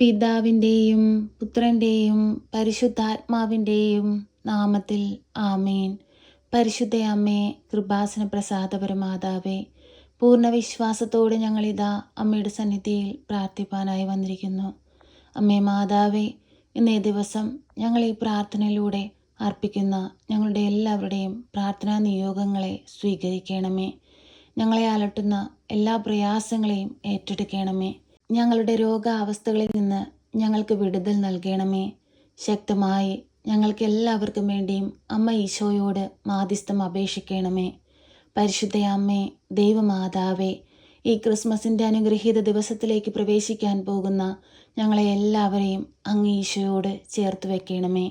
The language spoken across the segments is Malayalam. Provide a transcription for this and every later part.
പിതാവിൻ്റെയും പുത്രൻ്റെയും പരിശുദ്ധാത്മാവിൻ്റെയും നാമത്തിൽ ആമേൻ. പരിശുദ്ധ അമ്മേ, കൃപാസന പ്രസാദപരമാതാവേ, പൂർണ്ണ വിശ്വാസത്തോടെ ഞങ്ങളിതാ അമ്മയുടെ സന്നിധിയിൽ പ്രാർത്ഥിപ്പാനായി വന്നിരിക്കുന്നു. അമ്മേ മാതാവേ, ഇന്നേ ദിവസം ഞങ്ങൾ ഈ പ്രാർത്ഥനയിലൂടെ അർപ്പിക്കുന്ന ഞങ്ങളുടെ എല്ലാവരുടെയും പ്രാർത്ഥനാ നിയോഗങ്ങളെ സ്വീകരിക്കണമേ. ഞങ്ങളെ അലട്ടുന്ന എല്ലാ പ്രയാസങ്ങളെയും ഏറ്റെടുക്കണമേ. ഞങ്ങളുടെ രോഗാവസ്ഥകളിൽ നിന്ന് ഞങ്ങൾക്ക് വിടുതൽ നൽകണമേ. ശക്തമായി ഞങ്ങൾക്ക് എല്ലാവർക്കും വേണ്ടിയും അമ്മ ഈശോയോട് മാധ്യസ്ഥം അപേക്ഷിക്കണമേ. പരിശുദ്ധ അമ്മേ, ദൈവമാതാവേ, ഈ ക്രിസ്മസിൻ്റെ അനുഗ്രഹീത ദിവസത്തിലേക്ക് പ്രവേശിക്കാൻ പോകുന്ന ഞങ്ങളെ എല്ലാവരെയും അങ്ങ് ഈശോയോട് ചേർത്ത് വയ്ക്കണമേ.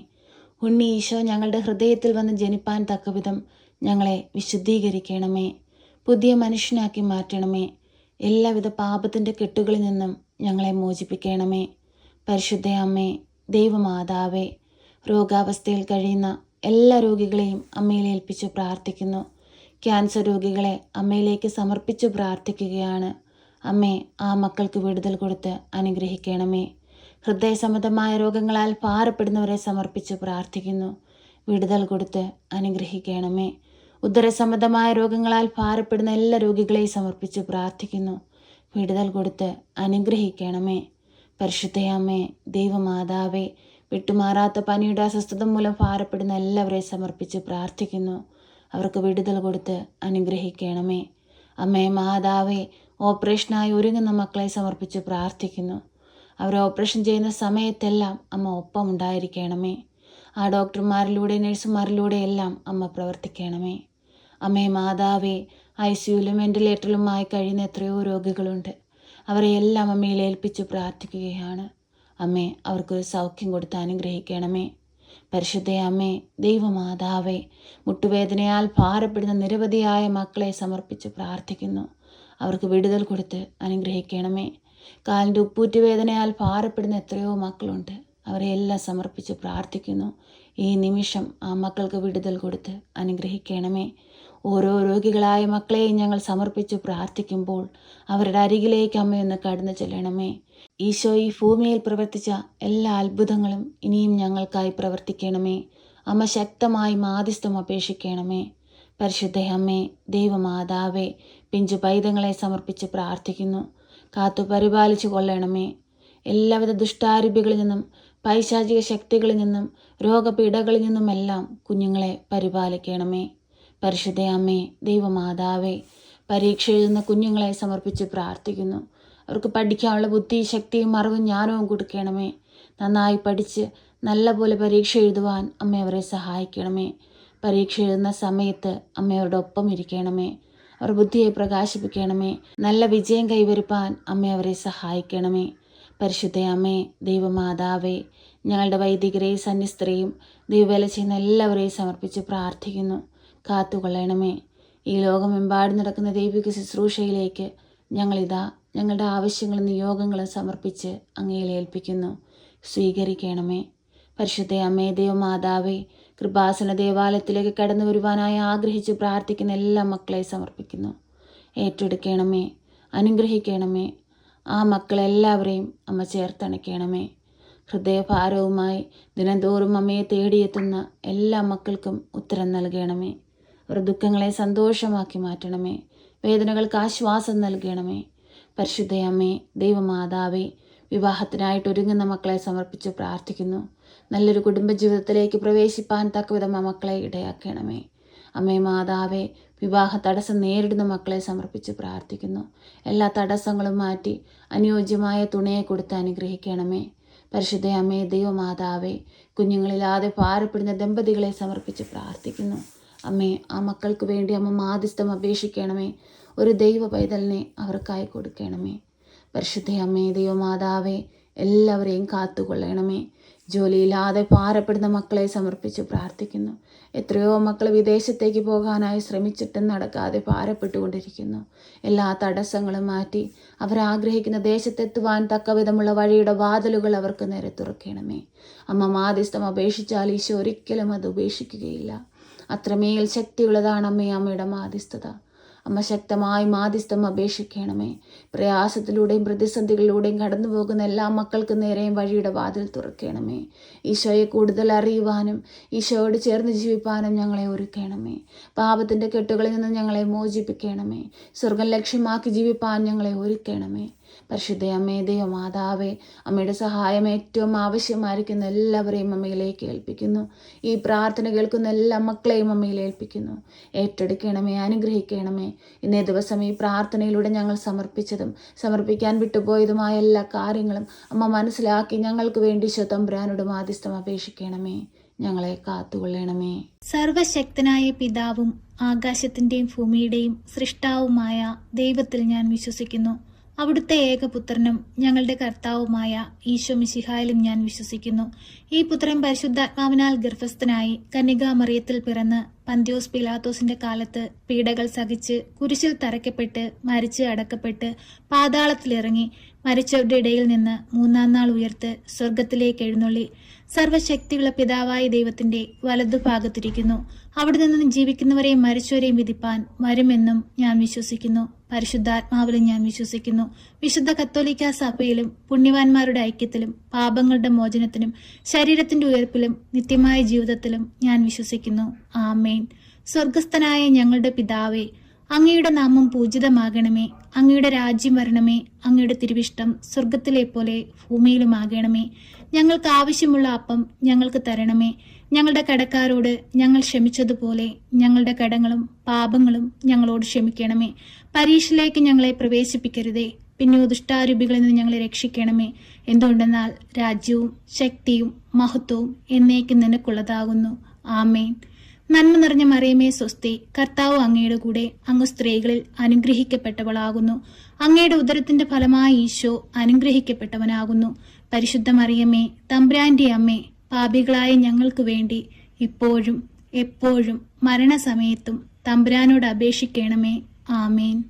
ഉണ്ണി ഈശോ ഞങ്ങളുടെ ഹൃദയത്തിൽ വന്ന് ജനിപ്പാൻ തക്കവിധം ഞങ്ങളെ വിശുദ്ധീകരിക്കണമേ. പുതിയ മനുഷ്യനാക്കി മാറ്റണമേ. എല്ലാവിധ പാപത്തിൻ്റെ കെട്ടുകളിൽ നിന്നും ഞങ്ങളെ മോചിപ്പിക്കണമേ. പരിശുദ്ധ അമ്മേ, ദൈവമാതാവേ, രോഗാവസ്ഥയിൽ കഴിയുന്ന എല്ലാ രോഗികളെയും അമ്മയിൽ ഏൽപ്പിച്ചു പ്രാർത്ഥിക്കുന്നു. ക്യാൻസർ രോഗികളെ അമ്മയിലേക്ക് സമർപ്പിച്ചു പ്രാർത്ഥിക്കുകയാണ്. അമ്മേ, ആ മക്കൾക്ക് വിടുതൽ കൊടുത്ത് അനുഗ്രഹിക്കണമേ. ഹൃദയ സംബന്ധമായ രോഗങ്ങളാൽ ഭാരപ്പെടുന്നവരെ സമർപ്പിച്ച് പ്രാർത്ഥിക്കുന്നു. വിടുതൽ കൊടുത്ത് അനുഗ്രഹിക്കണമേ. ഉദരസംബന്ധമായ രോഗങ്ങളാൽ ഭാരപ്പെടുന്ന എല്ലാ രോഗികളെയും സമർപ്പിച്ച് പ്രാർത്ഥിക്കുന്നു. വിടുതൽ കൊടുത്ത് അനുഗ്രഹിക്കണമേ. പരിശുദ്ധയമ്മേ, ദൈവമാതാവേ, വിട്ടുമാറാത്ത പനിയുടെ അസ്വസ്ഥത മൂലം ഭാരപ്പെടുന്ന എല്ലാവരെയും സമർപ്പിച്ച് പ്രാർത്ഥിക്കുന്നു. അവർക്ക് വിടുതൽ കൊടുത്ത് അനുഗ്രഹിക്കണമേ. അമ്മേ മാതാവേ, ഓപ്പറേഷനായി ഒരുങ്ങുന്ന മക്കളെ സമർപ്പിച്ച് പ്രാർത്ഥിക്കുന്നു. അവർ ഓപ്പറേഷൻ ചെയ്യുന്ന സമയത്തെല്ലാം അമ്മ ഒപ്പം ഉണ്ടായിരിക്കണമേ. ആ ഡോക്ടർമാരിലൂടെ നഴ്സുമാരിലൂടെ എല്ലാം അമ്മ പ്രവർത്തിക്കണമേ. അമ്മേ മാതാവേ, ICUയിലും വെന്റിലേറ്ററിലുമായി കഴിയുന്ന എത്രയോ രോഗികളുണ്ട്. അവരെ എല്ലാം അമ്മയിൽ ഏൽപ്പിച്ച് പ്രാർത്ഥിക്കുകയാണ്. അമ്മേ, അവർക്കൊരു സൗഖ്യം കൊടുത്ത് അനുഗ്രഹിക്കണമേ. പരിശുദ്ധ അമ്മേ, ദൈവമാതാവേ, മുട്ടുവേദനയാൽ ഭാരപ്പെടുന്ന നിരവധിയായ മക്കളെ സമർപ്പിച്ച് പ്രാർത്ഥിക്കുന്നു. അവർക്ക് വിടുതൽ കൊടുത്ത് അനുഗ്രഹിക്കണമേ. കാലിൻ്റെ ഉപ്പൂറ്റുവേദനയാൽ ഭാരപ്പെടുന്ന എത്രയോ മക്കളുണ്ട്. അവരെ എല്ലാം സമർപ്പിച്ച് പ്രാർത്ഥിക്കുന്നു. ഈ നിമിഷം ആ മക്കൾക്ക് വിടുതൽ കൊടുത്ത് അനുഗ്രഹിക്കണമേ. ഓരോ രോഗികളായ മക്കളെയും ഞങ്ങൾ സമർപ്പിച്ച് പ്രാർത്ഥിക്കുമ്പോൾ അവരുടെ അരികിലേക്ക് അമ്മയൊന്ന് കടന്നു ചെല്ലണമേ. ഈശോ ഈ ഭൂമിയിൽ പ്രവർത്തിച്ച എല്ലാ അത്ഭുതങ്ങളും ഇനിയും ഞങ്ങൾക്കായി പ്രവർത്തിക്കണമേ. അമ്മ ശക്തമായി മാധ്യസ്ഥം അപേക്ഷിക്കണമേ. പരിശുദ്ധ അമ്മേ, ദൈവമാതാവേ, പിഞ്ചു പൈതങ്ങളെ സമർപ്പിച്ച് പ്രാർത്ഥിക്കുന്നു. കാത്തു പരിപാലിച്ചു കൊള്ളണമേ. എല്ലാവിധ ദുഷ്ടാരൂപികളിൽ നിന്നും പൈശാചിക ശക്തികളിൽ നിന്നും രോഗപീഠകളിൽ നിന്നുമെല്ലാം കുഞ്ഞുങ്ങളെ പരിപാലിക്കണമേ. പരിശുദ്ധ അമ്മേ, ദൈവമാതാവേ, പരീക്ഷ എഴുതുന്ന കുഞ്ഞുങ്ങളെ സമർപ്പിച്ച് പ്രാർത്ഥിക്കുന്നു. അവർക്ക് പഠിക്കാനുള്ള ബുദ്ധി, ശക്തിയും അറിവും ജ്ഞാനവും കൊടുക്കണമേ. നന്നായി പഠിച്ച് നല്ലപോലെ പരീക്ഷ എഴുതുവാൻ അമ്മ അവരെ സഹായിക്കണമേ. പരീക്ഷ എഴുതുന്ന സമയത്ത് അമ്മ അവരുടെ ഒപ്പം ഇരിക്കണമേ. അവർ ബുദ്ധിയെ പ്രകാശിപ്പിക്കണമേ. നല്ല വിജയം കൈവരുപ്പാൻ അമ്മ അവരെ സഹായിക്കണമേ. പരിശുദ്ധ അമ്മേ, ദൈവമാതാവേ, ഞങ്ങളുടെ വൈദികരെയും സന്യസ്തരെയും ദൈവവേല ചെയ്യുന്ന എല്ലാവരെയും സമർപ്പിച്ച് പ്രാർത്ഥിക്കുന്നു. കാത്തുകൊള്ളണമേ. ഈ ലോകമെമ്പാടും നടക്കുന്ന ദൈവിക ശുശ്രൂഷയിലേക്ക് ഞങ്ങളിതാ ഞങ്ങളുടെ ആവശ്യങ്ങളും നിയോഗങ്ങളും സമർപ്പിച്ച് അങ്ങയിൽ ഏൽപ്പിക്കുന്നു. സ്വീകരിക്കണമേ. പരിശുദ്ധ അമ്മേ, ദൈവമാതാവേ, കൃപാസന ദേവാലയത്തിലേക്ക് കടന്നു വരുവാനായി ആഗ്രഹിച്ച് പ്രാർത്ഥിക്കുന്ന എല്ലാ മക്കളെ സമർപ്പിക്കുന്നു. ഏറ്റെടുക്കണമേ. അനുഗ്രഹിക്കണമേ. ആ മക്കളെല്ലാവരെയും അമ്മ ചേർത്തണയ്ക്കണമേ. ഹൃദയഭാരവുമായി ദിനംതോറും അമ്മയെ തേടിയെത്തുന്ന എല്ലാ മക്കൾക്കും ഉത്തരം നൽകണമേ. അവർ ദുഃഖങ്ങളെ സന്തോഷമാക്കി മാറ്റണമേ. വേദനകൾക്ക് ആശ്വാസം നൽകണമേ. പരിശുദ്ധ അമ്മേ, ദൈവമാതാവേ, വിവാഹത്തിനായിട്ട് ഒരുങ്ങുന്ന മക്കളെ സമർപ്പിച്ച് പ്രാർത്ഥിക്കുന്നു. നല്ലൊരു കുടുംബജീവിതത്തിലേക്ക് പ്രവേശിപ്പാൻ തക്കവിധം ആ മക്കളെ ഇടയാക്കണമേ. അമ്മേ മാതാവേ, വിവാഹ തടസ്സം നേരിടുന്ന മക്കളെ സമർപ്പിച്ച് പ്രാർത്ഥിക്കുന്നു. എല്ലാ തടസ്സങ്ങളും മാറ്റി അനുയോജ്യമായ തുണയെ കൊടുത്ത് അനുഗ്രഹിക്കണമേ. പരിശുദ്ധ അമ്മേ, ദൈവമാതാവേ, കുഞ്ഞുങ്ങളില്ലാതെ ഭാരപ്പെടുന്ന ദമ്പതികളെ സമർപ്പിച്ച് പ്രാർത്ഥിക്കുന്നു. അമ്മേ, ആ മക്കൾക്ക് വേണ്ടി അമ്മ മാധ്യസ്ഥം അപേക്ഷിക്കണമേ. ഒരു ദൈവ പൈതലിനെ അവർക്കായി കൊടുക്കണമേ. പരിശുദ്ധ അമ്മേ, ദൈവമാതാവേ, എല്ലാവരെയും കാത്തുകൊള്ളണമേ. ജോലിയില്ലാതെ ഭാരപ്പെടുന്ന മക്കളെ സമർപ്പിച്ച് പ്രാർത്ഥിക്കുന്നു. എത്രയോ മക്കൾ വിദേശത്തേക്ക് പോകാനായി ശ്രമിച്ചിട്ടും നടക്കാതെ ഭാരപ്പെട്ടുകൊണ്ടിരിക്കുന്നു. എല്ലാ തടസ്സങ്ങളും മാറ്റി അവരാഗ്രഹിക്കുന്ന ദേശത്തെത്തുവാൻ തക്കവിധമുള്ള വഴിയുടെ വാതിലുകൾ അവർക്ക് നേരെ തുറക്കണമേ. അമ്മ മാധ്യസ്ഥം അപേക്ഷിച്ചാൽ ഈശോ ഒരിക്കലും അത് ഉപേക്ഷിക്കുകയില്ല. അത്രമേൽ ശക്തിയുള്ളതാണ് അമ്മയുടെ മാധ്യസ്ഥത. അമ്മ ശക്തമായി മാധ്യസ്ഥം അപേക്ഷിക്കണമേ. പ്രയാസത്തിലൂടെയും പ്രതിസന്ധികളിലൂടെയും കടന്നു പോകുന്ന എല്ലാ മക്കൾക്ക് നേരെയും വഴിയുടെ വാതിൽ തുറക്കണമേ. ഈശോയെ കൂടുതൽ അറിയുവാനും ഈശോയോട് ചേർന്ന് ജീവിപ്പാനും ഞങ്ങളെ ഒരുക്കണമേ. പാപത്തിൻ്റെ കെട്ടുകളിൽ നിന്ന് ഞങ്ങളെ മോചിപ്പിക്കണമേ. സ്വർഗം ലക്ഷ്യമാക്കി ജീവിപ്പാൻ ഞങ്ങളെ ഒരുക്കണമേ. പരിശുദ്ധ അമ്മേ, ദൈവമാതാവേ, അമ്മയുടെ സഹായം ഏറ്റവും ആവശ്യമായിരിക്കുന്ന എല്ലാവരെയും അമ്മയിലേക്ക് ഏൽപ്പിക്കുന്നു. ഈ പ്രാർത്ഥന കേൾക്കുന്ന എല്ലാ മക്കളെയും അമ്മയിൽ ഏൽപ്പിക്കുന്നു. ഏറ്റെടുക്കണമേ, അനുഗ്രഹിക്കണമേ. ഇന്നേ ദിവസം ഈ പ്രാർത്ഥനയിലൂടെ ഞങ്ങൾ സമർപ്പിച്ചതും സമർപ്പിക്കാൻ വിട്ടുപോയതുമായ എല്ലാ കാര്യങ്ങളും അമ്മ മനസ്സിലാക്കി ഞങ്ങൾക്ക് വേണ്ടി തമ്പുരാനോട് മാധ്യസ്ഥം അപേക്ഷിക്കണമേ. ഞങ്ങളെ കാത്തുകൊള്ളണമേ. സർവശക്തനായ പിതാവും ആകാശത്തിന്റെയും ഭൂമിയുടെയും സൃഷ്ടാവുമായ ദൈവത്തിൽ ഞാൻ വിശ്വസിക്കുന്നു. അവിടുത്തെ ഏകപുത്രനും ഞങ്ങളുടെ കർത്താവുമായ ഈശോ മിശിഹായിലും ഞാൻ വിശ്വസിക്കുന്നു. ഈ പുത്രൻ പരിശുദ്ധാത്മാവിനാൽ ഗർഭസ്ഥനായി കന്യകാമറിയത്തിൽ പിറന്ന് പന്തിയോസ് പിലാത്തോസിന്റെ കാലത്ത് പീഡകൾ സഹിച്ച് കുരിശിൽ തറയ്ക്കപ്പെട്ട് മരിച്ച് അടക്കപ്പെട്ട് പാതാളത്തിലിറങ്ങി മരിച്ചവരുടെ ഇടയിൽ നിന്ന് മൂന്നാം നാൾ ഉയർത്ത് സ്വർഗത്തിലേക്ക് എഴുന്നള്ളി സർവശക്തിയുള്ള പിതാവായ ദൈവത്തിന്റെ വലതുഭാഗത്തിരിക്കുന്നു. അവിടെ നിന്ന് ജീവിക്കുന്നവരെയും മരിച്ചവരെയും വിധിപ്പാൻ വരുമെന്നും ഞാൻ വിശ്വസിക്കുന്നു. പരിശുദ്ധാത്മാവിലും ഞാൻ വിശ്വസിക്കുന്നു. വിശുദ്ധ കത്തോലിക്ക സഭയിലും പുണ്യവാന്മാരുടെ ഐക്യത്തിലും പാപങ്ങളുടെ മോചനത്തിനും ശരീരത്തിന്റെ ഉയർപ്പിലും നിത്യമായ ജീവിതത്തിലും ഞാൻ വിശ്വസിക്കുന്നു. ആമേൻ. സ്വർഗസ്ഥനായ ഞങ്ങളുടെ പിതാവേ, അങ്ങയുടെ നാമം പൂജിതമാകണമേ. അങ്ങയുടെ രാജ്യം വരണമേ. അങ്ങയുടെ തിരുവിഷ്ടം സ്വർഗത്തിലെ പോലെ ഭൂമിയിലുമാകണമേ. ഞങ്ങൾക്ക് ആവശ്യമുള്ള അപ്പം ഞങ്ങൾക്ക് തരണമേ. ഞങ്ങളുടെ കടക്കാരോട് ഞങ്ങൾ ക്ഷമിച്ചതുപോലെ ഞങ്ങളുടെ കടങ്ങളും പാപങ്ങളും ഞങ്ങളോട് ക്ഷമിക്കണമേ. പരീക്ഷയിലേക്ക് ഞങ്ങളെ പ്രവേശിപ്പിക്കരുതേ, പിന്നെ ദുഷ്ടാരൂപികളിൽ നിന്ന് ഞങ്ങളെ രക്ഷിക്കണമേ. എന്തുകൊണ്ടെന്നാൽ രാജ്യവും ശക്തിയും മഹത്വവും എന്നേക്കും നിനക്കുള്ളതാകുന്നു. ആമേൻ. നന്മ നിറഞ്ഞ മറിയമേ സ്വസ്തി, കർത്താവ് അങ്ങയുടെ കൂടെ, അങ്ങ് സ്ത്രീകളിൽ അനുഗ്രഹിക്കപ്പെട്ടവളാകുന്നു. അങ്ങയുടെ ഉദരത്തിന്റെ ഫലമായ ഈശോ അനുഗ്രഹിക്കപ്പെട്ടവനാകുന്നു. പരിശുദ്ധ മറിയമേ, തമ്പുരാന്റെ അമ്മേ, പാപികളായ ഞങ്ങൾക്ക് വേണ്ടി ഇപ്പോഴും എപ്പോഴും മരണസമയത്തും തമ്പുരാനോട് അപേക്ഷിക്കണമേ. ആമേൻ.